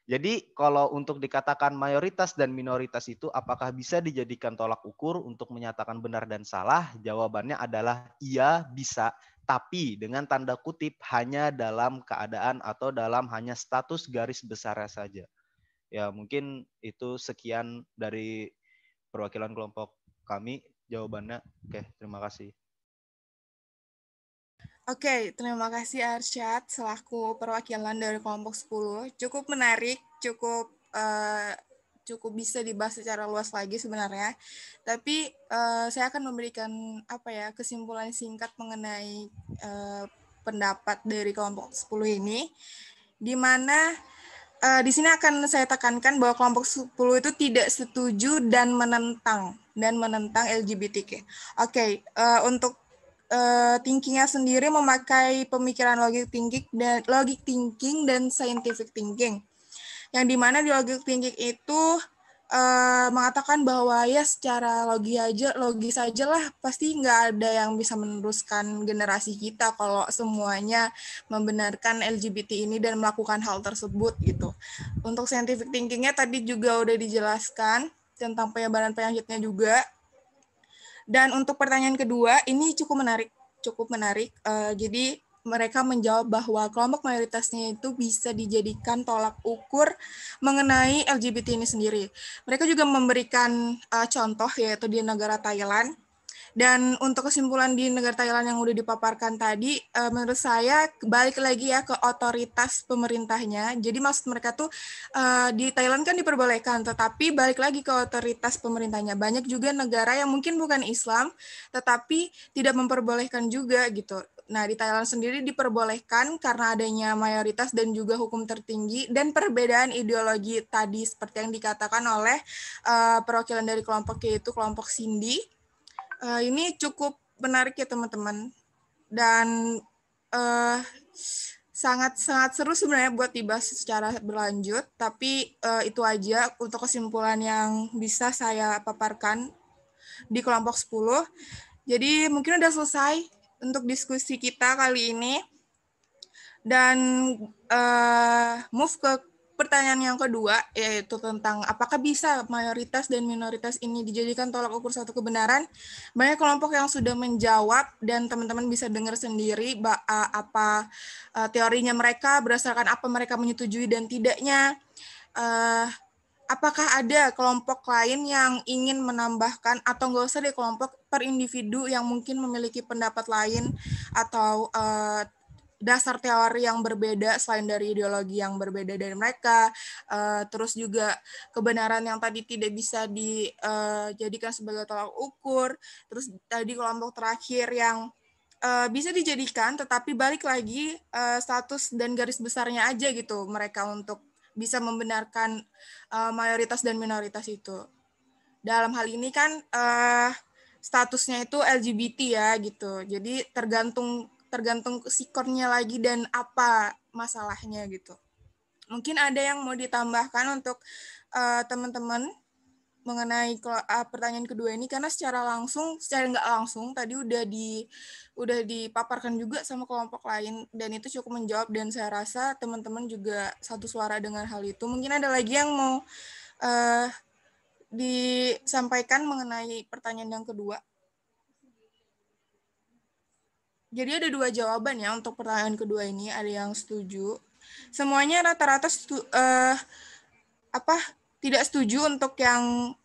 Jadi kalau untuk dikatakan mayoritas dan minoritas itu apakah bisa dijadikan tolak ukur untuk menyatakan benar dan salah? Jawabannya adalah iya bisa, tapi dengan tanda kutip hanya dalam keadaan atau dalam hanya status garis besarnya saja. Ya mungkin itu sekian dari perwakilan kelompok kami jawabannya. Oke, terima kasih. Oke, terima kasih Arsyad selaku perwakilan dari kelompok 10. Cukup menarik, cukup bisa dibahas secara luas lagi sebenarnya. Tapi saya akan memberikan kesimpulan singkat mengenai pendapat dari kelompok 10 ini, di mana di sini akan saya tekankan bahwa kelompok 10 itu tidak setuju dan menentang LGBTQ. Oke, untuk thinkingnya sendiri memakai pemikiran logic thinking dan scientific thinking, yang dimana di logic thinking itu mengatakan bahwa ya secara logis aja lah pasti nggak ada yang bisa meneruskan generasi kita kalau semuanya membenarkan LGBT ini dan melakukan hal tersebut gitu. Untuk scientific thinkingnya tadi juga udah dijelaskan tentang penyebaran penyakitnya juga. Dan untuk pertanyaan kedua, ini cukup menarik. Jadi mereka menjawab bahwa kelompok mayoritasnya itu bisa dijadikan tolak ukur mengenai LGBT ini sendiri. Mereka juga memberikan contoh yaitu di negara Thailand. Dan untuk kesimpulan di negara Thailand yang udah dipaparkan tadi, menurut saya balik lagi ya ke otoritas pemerintahnya. Jadi maksud mereka tuh di Thailand kan diperbolehkan, tetapi balik lagi ke otoritas pemerintahnya. Banyak juga negara yang mungkin bukan Islam, tetapi tidak memperbolehkan juga gitu. Nah, di Thailand sendiri diperbolehkan karena adanya mayoritas dan juga hukum tertinggi dan perbedaan ideologi tadi seperti yang dikatakan oleh perwakilan dari kelompok yaitu kelompok Cindy. Ini cukup menarik ya teman-teman, dan sangat seru sebenarnya buat dibahas secara berlanjut, tapi itu aja untuk kesimpulan yang bisa saya paparkan di kelompok 10. Jadi mungkin udah selesai untuk diskusi kita kali ini, dan move ke pertanyaan yang kedua, yaitu tentang apakah bisa mayoritas dan minoritas ini dijadikan tolak ukur suatu kebenaran. Banyak kelompok yang sudah menjawab, dan teman-teman bisa dengar sendiri apa teorinya mereka, berdasarkan apa mereka menyetujui dan tidaknya. Apakah ada kelompok lain yang ingin menambahkan, atau nggak usah deh kelompok per individu yang mungkin memiliki pendapat lain, atau dasar teori yang berbeda selain dari ideologi yang berbeda dari mereka, terus juga kebenaran yang tadi tidak bisa dijadikan sebagai tolak ukur, terus tadi kelompok terakhir yang bisa dijadikan, tetapi balik lagi status dan garis besarnya aja gitu mereka untuk bisa membenarkan mayoritas dan minoritas itu. Dalam hal ini kan statusnya itu LGBT ya gitu, jadi tergantung sikonnya lagi dan apa masalahnya gitu. Mungkin ada yang mau ditambahkan untuk teman-teman mengenai pertanyaan kedua ini, karena secara nggak langsung tadi udah dipaparkan juga sama kelompok lain dan itu cukup menjawab, dan saya rasa teman-teman juga satu suara dengan hal itu. Mungkin ada lagi yang mau disampaikan mengenai pertanyaan yang kedua. Jadi ada 2 jawaban ya untuk pertanyaan kedua ini. Ada yang setuju. Semuanya rata-rata tidak setuju untuk yang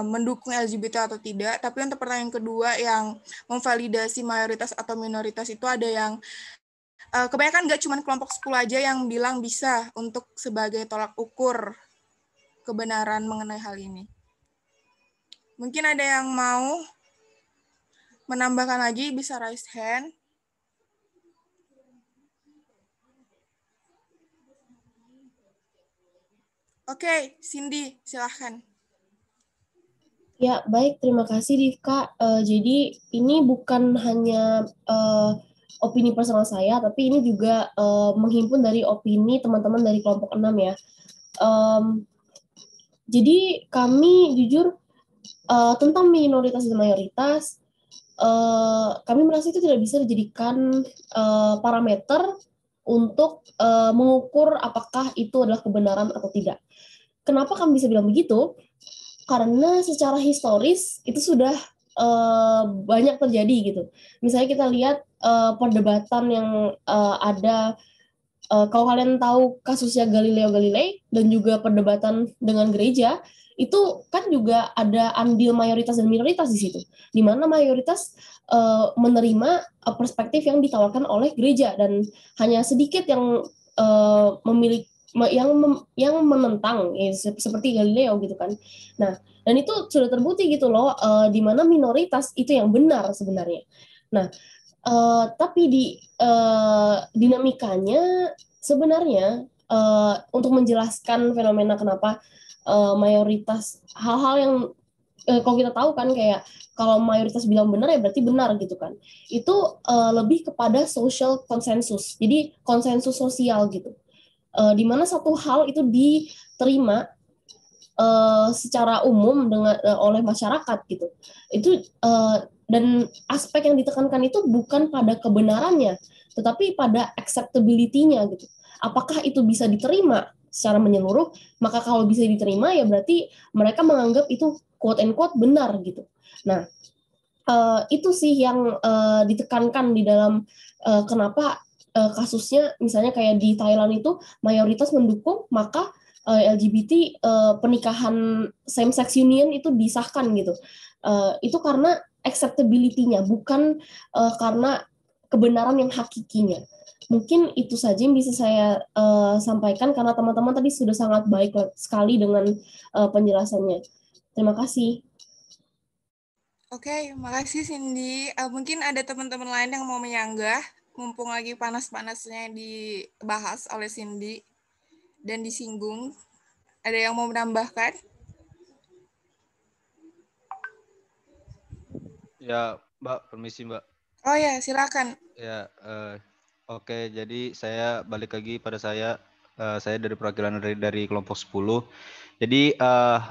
mendukung LGBT atau tidak. Tapi untuk pertanyaan kedua yang memvalidasi mayoritas atau minoritas itu ada yang kebanyakan nggak cuma kelompok 10 aja yang bilang bisa untuk sebagai tolak ukur kebenaran mengenai hal ini. Mungkin ada yang mau menambahkan lagi, bisa raise hand. Oke, Cindy, silahkan. Ya, baik. Terima kasih, Divka. Jadi, ini bukan hanya opini personal saya, tapi ini juga menghimpun dari opini teman-teman dari kelompok 6 ya. Jadi, kami jujur tentang minoritas dan mayoritas, kami merasa itu tidak bisa dijadikan parameter untuk mengukur apakah itu adalah kebenaran atau tidak. Kenapa kami bisa bilang begitu? Karena secara historis itu sudah banyak terjadi gitu. Misalnya kita lihat perdebatan yang ada, kalau kalian tahu kasusnya Galileo Galilei dan juga perdebatan dengan gereja, itu kan juga ada andil mayoritas dan minoritas di situ, di mana mayoritas menerima perspektif yang ditawarkan oleh gereja dan hanya sedikit yang memiliki yang menentang, ya, seperti Galileo gitu kan. Nah, dan itu sudah terbukti gitu loh, di mana minoritas itu yang benar sebenarnya. Nah, tapi di dinamikanya sebenarnya untuk menjelaskan fenomena kenapa mayoritas hal-hal yang kalau kita tahu kan kayak kalau mayoritas bilang benar ya berarti benar gitu kan. Itu lebih kepada social consensus. Jadi konsensus sosial gitu. Di mana satu hal itu diterima secara umum oleh masyarakat gitu. Itu dan aspek yang ditekankan itu bukan pada kebenarannya, tetapi pada acceptability-nya gitu. Apakah itu bisa diterima secara menyeluruh? Maka kalau bisa diterima ya berarti mereka menganggap itu quote and quote benar gitu. Nah, itu sih yang ditekankan di dalam kenapa kasusnya misalnya kayak di Thailand itu mayoritas mendukung, maka LGBT pernikahan same sex union itu disahkan gitu. Itu karena acceptability-nya, bukan karena kebenaran yang hakikinya. Mungkin itu saja yang bisa saya sampaikan karena teman-teman tadi sudah sangat baik sekali dengan penjelasannya. Terima kasih. Oke, makasih Cindy. Mungkin ada teman-teman lain yang mau menyanggah, mumpung lagi panas-panasnya dibahas oleh Cindy dan disinggung. Ada yang mau menambahkan? Ya, Mbak, permisi Mbak. Oh ya, silakan. Ya, oke. Jadi saya balik lagi pada saya dari perwakilan dari kelompok 10. Jadi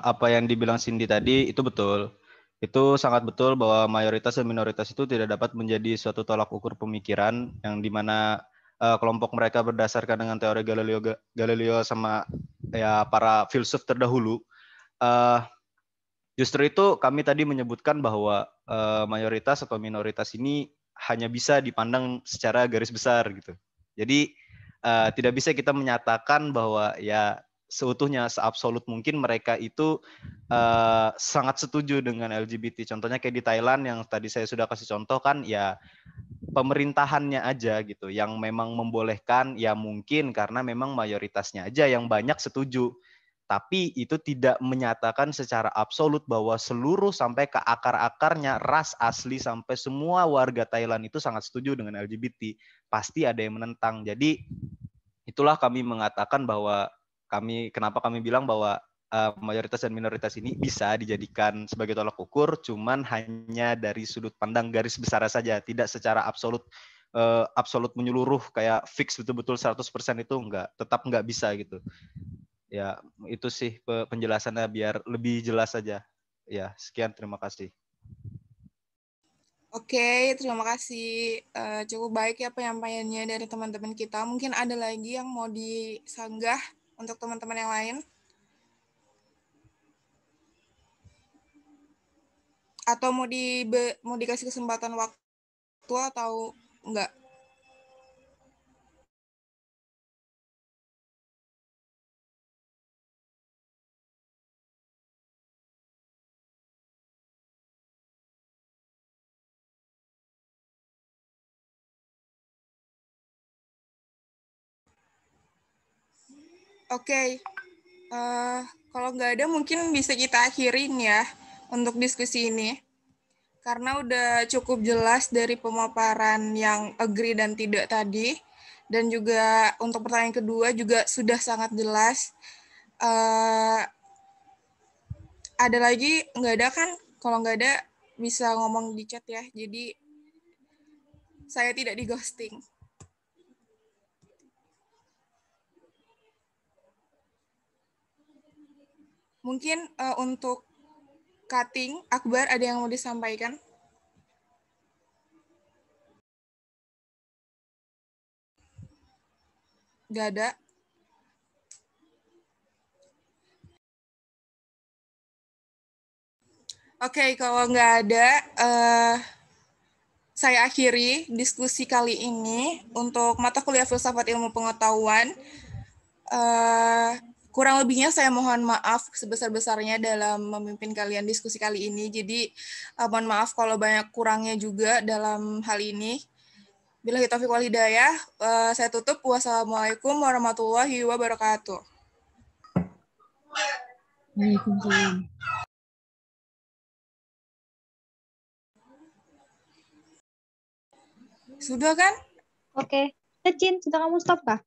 apa yang dibilang Cindy tadi itu betul. Itu sangat betul bahwa mayoritas dan minoritas itu tidak dapat menjadi suatu tolak ukur pemikiran yang dimana kelompok mereka berdasarkan dengan teori Galileo sama ya para filsuf terdahulu. Justru itu kami tadi menyebutkan bahwa mayoritas atau minoritas ini hanya bisa dipandang secara garis besar gitu. Jadi tidak bisa kita menyatakan bahwa ya seutuhnya seabsolut mungkin mereka itu sangat setuju dengan LGBT. Contohnya kayak di Thailand yang tadi saya sudah kasih contoh kan ya pemerintahannya aja gitu yang memang membolehkan, ya mungkin karena memang mayoritasnya aja yang banyak setuju. Tapi itu tidak menyatakan secara absolut bahwa seluruh sampai ke akar-akarnya ras asli sampai semua warga Thailand itu sangat setuju dengan LGBT. Pasti ada yang menentang. Jadi itulah kami mengatakan bahwa kenapa kami bilang bahwa mayoritas dan minoritas ini bisa dijadikan sebagai tolak ukur, cuman hanya dari sudut pandang garis besar saja, tidak secara absolut menyeluruh kayak fix betul-betul 100% itu tetap nggak bisa gitu. Ya, itu sih penjelasannya biar lebih jelas saja. Ya, sekian, terima kasih. Oke, terima kasih. Cukup baik ya penyampaiannya dari teman-teman kita. Mungkin ada lagi yang mau disanggah untuk teman-teman yang lain? Atau mau dikasih kesempatan waktu atau enggak? Oke, kalau nggak ada mungkin bisa kita akhirin ya untuk diskusi ini. Karena udah cukup jelas dari pemaparan yang agree dan tidak tadi. Dan juga untuk pertanyaan kedua juga sudah sangat jelas. Ada lagi? Nggak ada kan? Kalau nggak ada bisa ngomong di chat ya. Jadi saya tidak di ghosting. Mungkin untuk cutting, Akbar ada yang mau disampaikan? Nggak ada. Oke, kalau nggak ada, saya akhiri diskusi kali ini untuk mata kuliah Filsafat Ilmu Pengetahuan. Kurang lebihnya saya mohon maaf sebesar-besarnya dalam memimpin kalian diskusi kali ini. Jadi mohon maaf kalau banyak kurangnya juga dalam hal ini. Billahi taufiq wal hidayah, saya tutup. Wassalamualaikum warahmatullahi wabarakatuh. Waalaikumsalam. Sudah kan? Oke. Cin, sudah kamu stop kah?